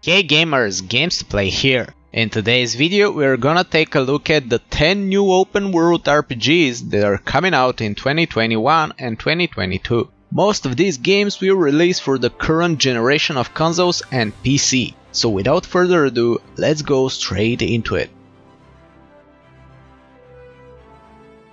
Hey gamers, games to play here. In today's video we're gonna take a look at the 10 new open world RPGs that are coming out in 2021 and 2022. Most of these games will release for the current generation of consoles and PC. So without further ado, let's go straight into it.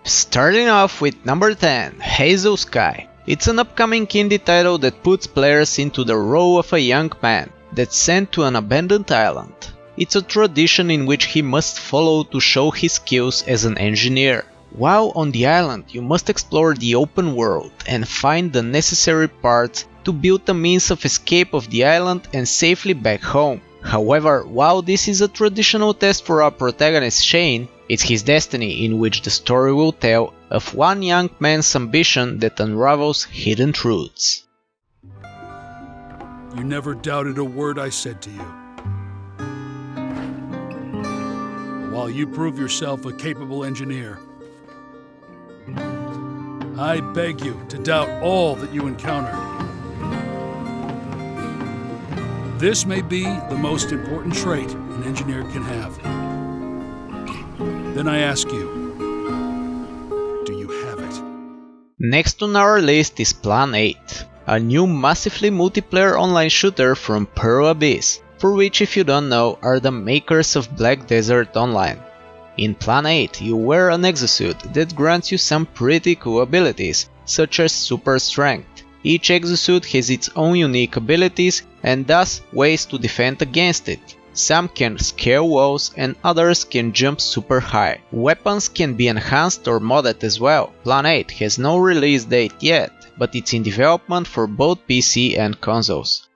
Starting off with number 10, Hazel Sky. It's an upcoming indie title that puts players into the role of a young man that's sent to an abandoned island. It's a tradition in which he must follow to show his skills as an engineer. While on the island, you must explore the open world and find the necessary parts to build a means of escape of the island and safely back home. However, while this is a traditional test for our protagonist Shane, it's his destiny in which the story will tell of one young man's ambition that unravels hidden truths. You never doubted a word I said to you. While you prove yourself a capable engineer, I beg you to doubt all that you encounter. This may be the most important trait an engineer can have. Then I ask you, do you have it? Next on our list is Plan 8, a new massively multiplayer online shooter from Pearl Abyss, for which, if you don't know, are the makers of Black Desert Online. In Plan 8 you wear an exosuit that grants you some pretty cool abilities, such as super strength. Each exosuit has its own unique abilities and thus ways to defend against it. Some can scale walls and others can jump super high. Weapons can be enhanced or modded as well. Plan 8 has no release date yet, but it's in development for both PC and consoles.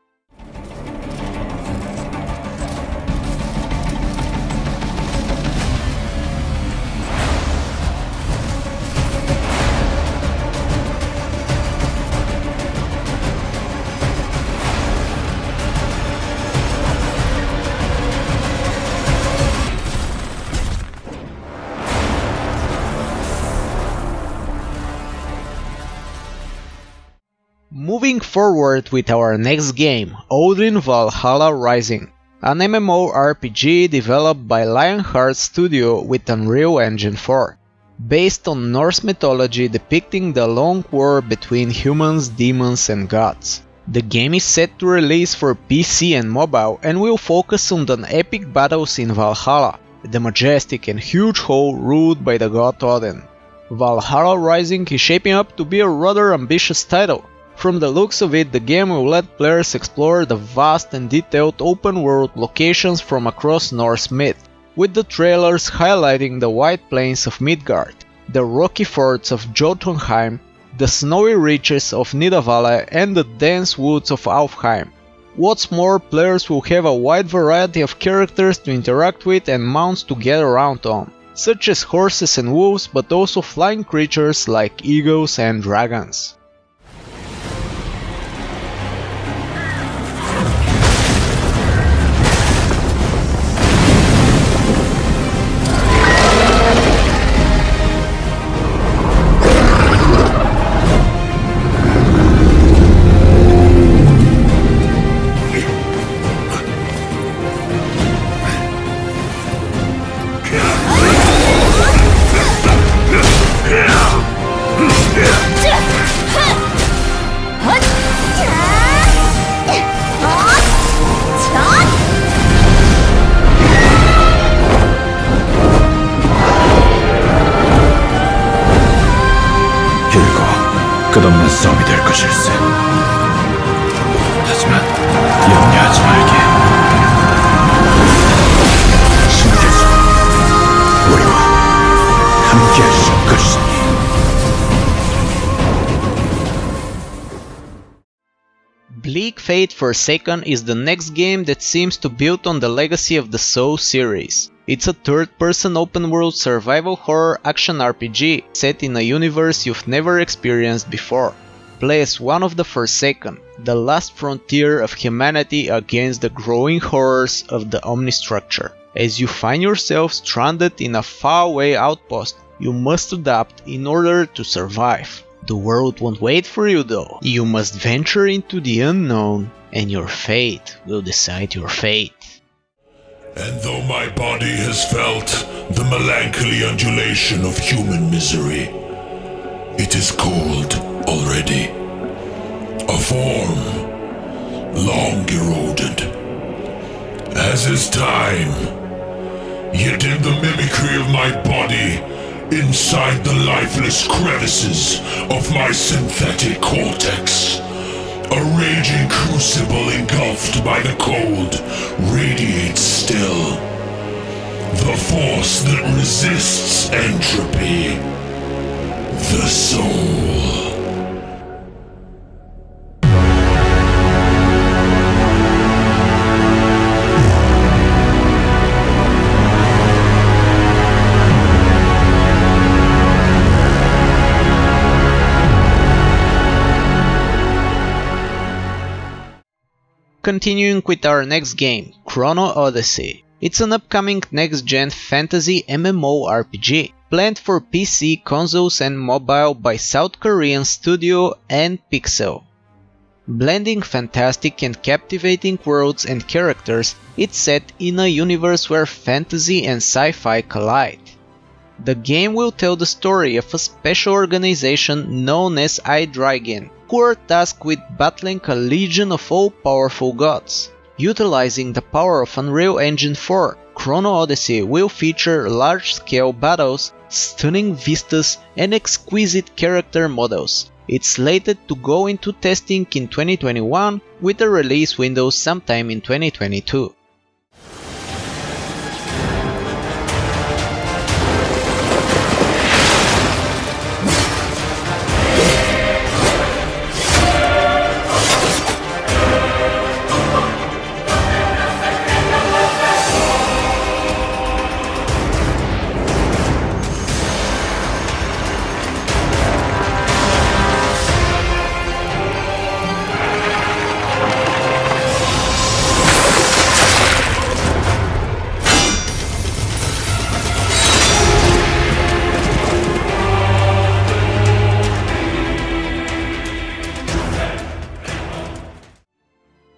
Moving forward with our next game, Odin Valhalla Rising, an MMORPG developed by Lionheart Studio with Unreal Engine 4. Based on Norse mythology depicting the long war between humans, demons and gods. The game is set to release for PC and mobile and will focus on the epic battles in Valhalla, the majestic and huge hall ruled by the god Odin. Valhalla Rising is shaping up to be a rather ambitious title. From the looks of it, the game will let players explore the vast and detailed open-world locations from across Norse myth, with the trailers highlighting the white plains of Midgard, the rocky forts of Jotunheim, the snowy reaches of Nidavellir and the dense woods of Alfheim. What's more, players will have a wide variety of characters to interact with and mounts to get around on, such as horses and wolves, but also flying creatures like eagles and dragons. 끝없는 싸움이 될 것일세. 하지만 염려하지 말게. 신께서 우리와 함께하실 것이니. Bleak Fate Forsaken is the next game that seems to build on the legacy of the Soul series. It's a third-person open-world survival horror action RPG set in a universe you've never experienced before. Play as one of the Forsaken, the last frontier of humanity against the growing horrors of the Omnistructure. As you find yourself stranded in a faraway outpost, you must adapt in order to survive. The world won't wait for you though. You must venture into the unknown and your fate will decide your fate. And though my body has felt the melancholy undulation of human misery, it is cold already. A form long eroded, as is time. Yet in the mimicry of my body, inside the lifeless crevices of my synthetic cortex, a raging crucible engulfed by the cold radiates still. The force that resists entropy. The soul. Continuing with our next game, Chrono Odyssey. It's an upcoming next-gen fantasy MMORPG, planned for PC, consoles and mobile by South Korean studio N-Pixel. Blending fantastic and captivating worlds and characters, it's set in a universe where fantasy and sci-fi collide. The game will tell the story of a special organization known as Dragon, who are tasked with battling a legion of all-powerful gods. Utilizing the power of Unreal Engine 4, Chrono Odyssey will feature large-scale battles, stunning vistas, and exquisite character models. It's slated to go into testing in 2021, with a release window sometime in 2022.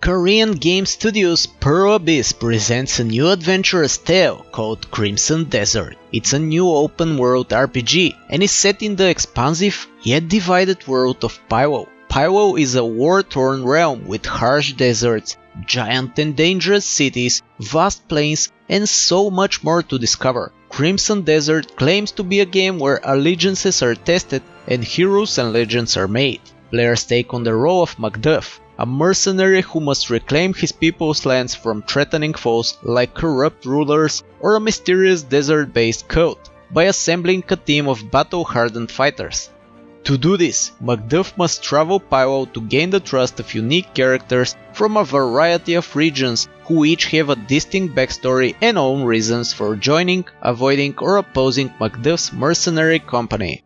Korean game studios Pearl Abyss presents a new adventurous tale called Crimson Desert. It's a new open-world RPG and is set in the expansive yet divided world of Pylo. Pylo is a war-torn realm with harsh deserts, giant and dangerous cities, vast plains, and so much more to discover. Crimson Desert claims to be a game where allegiances are tested and heroes and legends are made. Players take on the role of Macduff, a mercenary who must reclaim his people's lands from threatening foes like corrupt rulers or a mysterious desert-based cult, by assembling a team of battle-hardened fighters. To do this, Macduff must travel Pylo to gain the trust of unique characters from a variety of regions who each have a distinct backstory and own reasons for joining, avoiding or opposing Macduff's mercenary company.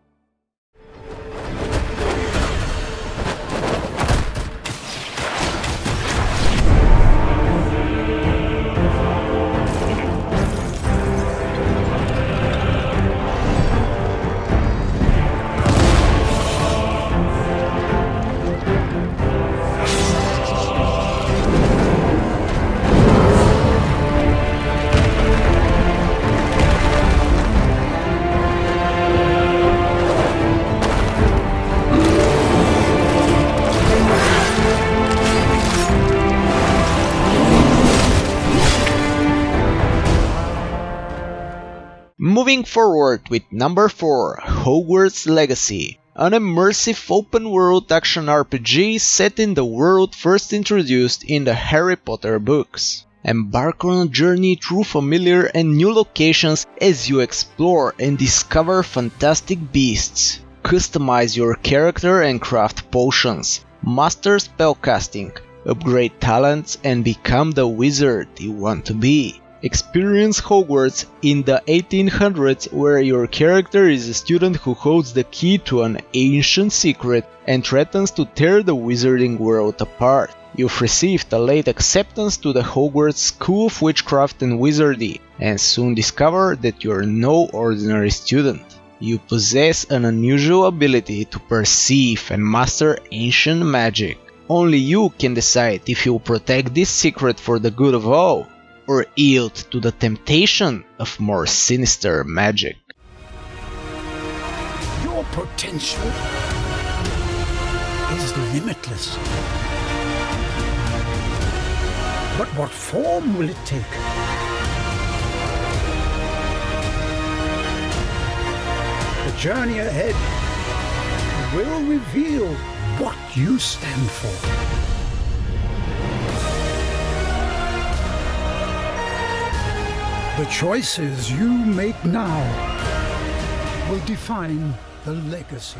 Moving forward with number 4, Hogwarts Legacy, an immersive open-world action RPG set in the world first introduced in the Harry Potter books. Embark on a journey through familiar and new locations as you explore and discover fantastic beasts. Customize your character and craft potions, master spellcasting, upgrade talents and become the wizard you want to be. Experience Hogwarts in the 1800s, where your character is a student who holds the key to an ancient secret and threatens to tear the wizarding world apart. You've received a late acceptance to the Hogwarts School of Witchcraft and Wizardry, and soon discover that you're no ordinary student. You possess an unusual ability to perceive and master ancient magic. Only you can decide if you'll protect this secret for the good of all, or yield to the temptation of more sinister magic. Your potential is limitless. But what form will it take? The journey ahead will reveal what you stand for. The choices you make now will define the legacy.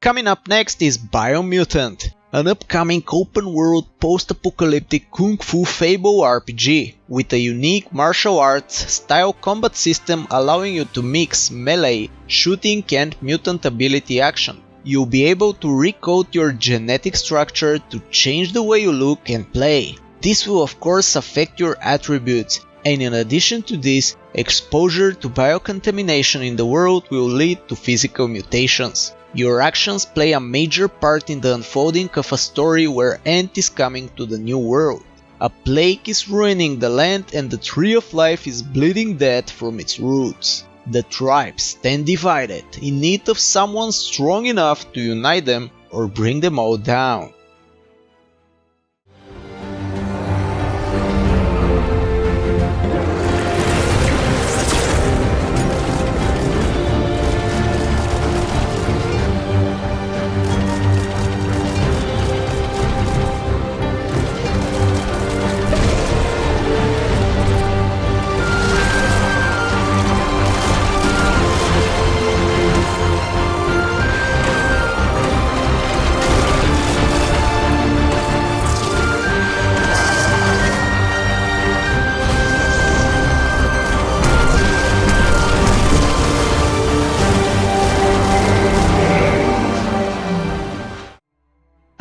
Coming up next is Biomutant, an upcoming open-world post-apocalyptic kung fu fable RPG with a unique martial arts style combat system allowing you to mix melee, shooting and mutant ability action. You'll be able to recode your genetic structure to change the way you look and play. This will of course affect your attributes, and in addition to this, exposure to biocontamination in the world will lead to physical mutations. Your actions play a major part in the unfolding of a story where Ant is coming to the new world. A plague is ruining the land and the Tree of Life is bleeding dead from its roots. The tribes stand divided, in need of someone strong enough to unite them or bring them all down.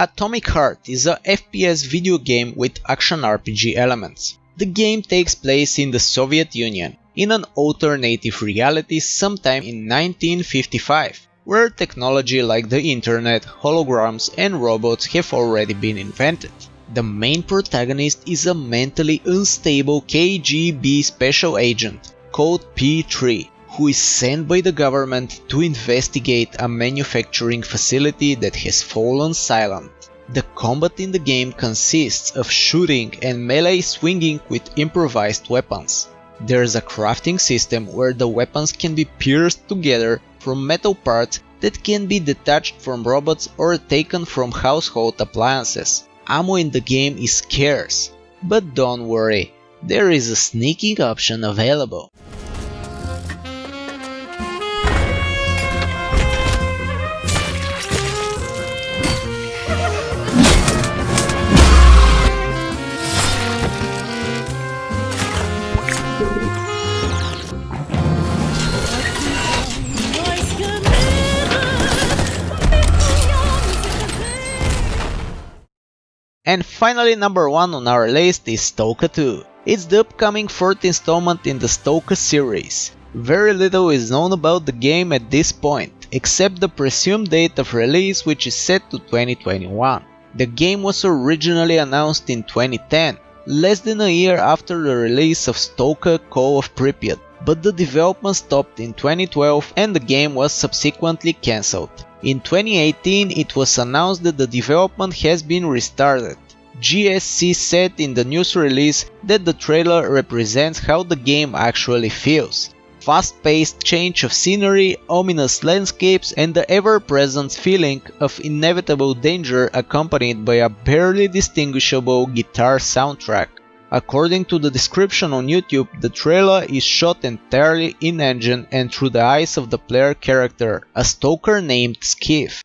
Atomic Heart is a FPS video game with action RPG elements. The game takes place in the Soviet Union, in an alternative reality sometime in 1955, where technology like the internet, holograms and robots have already been invented. The main protagonist is a mentally unstable KGB special agent called P3, who is sent by the government to investigate a manufacturing facility that has fallen silent. The combat in the game consists of shooting and melee swinging with improvised weapons. There is a crafting system where the weapons can be pierced together from metal parts that can be detached from robots or taken from household appliances. Ammo in the game is scarce, but don't worry, there is a sneaking option available. And finally, number 1 on our list is S.T.A.L.K.E.R 2. It's the upcoming 4th installment in the S.T.A.L.K.E.R series. Very little is known about the game at this point, except the presumed date of release, which is set to 2021. The game was originally announced in 2010, less than a year after the release of S.T.A.L.K.E.R Call of Pripyat, but the development stopped in 2012 and the game was subsequently cancelled. In 2018, it was announced that the development has been restarted. GSC said in the news release that the trailer represents how the game actually feels. Fast-paced change of scenery, ominous landscapes and the ever-present feeling of inevitable danger accompanied by a barely distinguishable guitar soundtrack. According to the description on YouTube, the trailer is shot entirely in-engine and through the eyes of the player character, a stalker named Skiff.